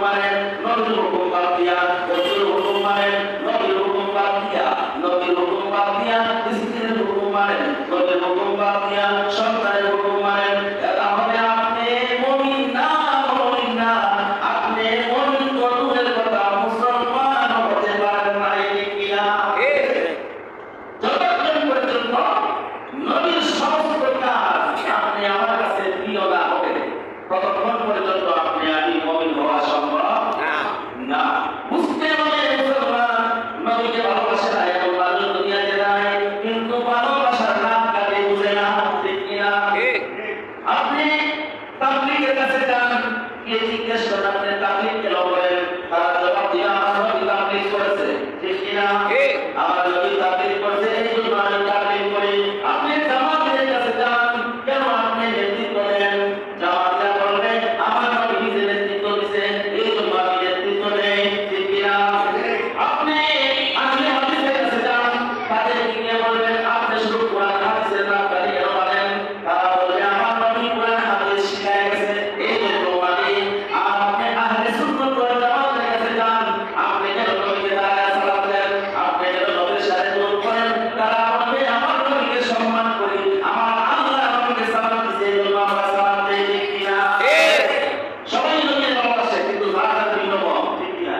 মানেন নবীর হুকুম বাদ দিয়া, রাসূলের হুকুম মানেন নবীর হুকুম বাদ দিয়া, নবীর হুকুম বাদ দিয়া স্ত্রীর হুকুম মানেন নবীর হুকুম বাদ দিয়া, সন্তানের হুকুম মানেন, তাহলে আপনি মুমিন না, মুমিন না। আপনি মুমিন তো দূরের কথা, মুসলমান হতে পারেন না, ঠিক কিনা? যতক্ষণ পর্যন্ত নবীর সমস্ত কাজ আপনি আমার কাছে প্রিয় না হবে, ততক্ষণ পর্যন্ত আপনি আমি মুমিন হওয়া সম্ভব না। বুঝতে হবে মুসলমান নবীকে ভালোবাসে না, এবং মানুষ দুনিয়াতে নাই, কিন্তু ভালোবাসার নাম কাকে বুঝে না, ঠিক কিনা? আপনি তাবলীগের কাছে যান, গিয়ে জিজ্ঞেস করেন আপনি তাবলীগ কেন করেন? তারা জবাব দিবে আমার নবী তাবলীগ করেছে, ঠিক কিনা? আমার নবী তাবলীগ করেছে, এই জন্য আমি তাবলীগ করি। আপনি জামাতের কাছে যান, কেন আপনি নেতৃত্ব দেন? জামাতরা বলবে আমার নবী নিজে নেতৃত্ব দিছে, এই জন্য আমি নেতৃত্ব দেই, ঠিক কিনা? আপনি আহলে হাদিসের কাছে যান, তাদের গিয়ে বলবেন আপনি শুধু কোরআন হাদিসের নাম জানি কেন বলেন? তারা বলবে আমার নবী কোরআন হাদিস শিখায় গেছে, এই জন্য আমি। আপনি আহলে সুন্নাত ওয়াল জামাতের কাছে যান, আপনি কেন নবীকে দাঁড়ায় সালাত দেন? আপনি কেন নবীর সাথে দূর করেন? তারা বলবে আমার নবীকে সম্মান করি, আমার আল্লাহ নবীকে সালাত দিয়েছে, এই জন্য আমরা সালাত দেই, ঠিক কিনা? সবাই নবীকে ভালোবাসে, কিন্তু যারা ভিন্ন মত, ঠিক কিনা?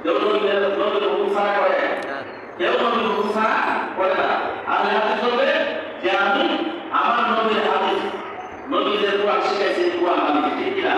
কেউ নবীর হুকুম ছাড়া করে, কেউ নবীর হুকুম ছাড়া করে না। আহলে হাদিস বলবে যে আমি আমার নবীর হাদিস, নবী যে কোরআন শিখাইছে কোরআন হাদিস, ঠিক কিনা?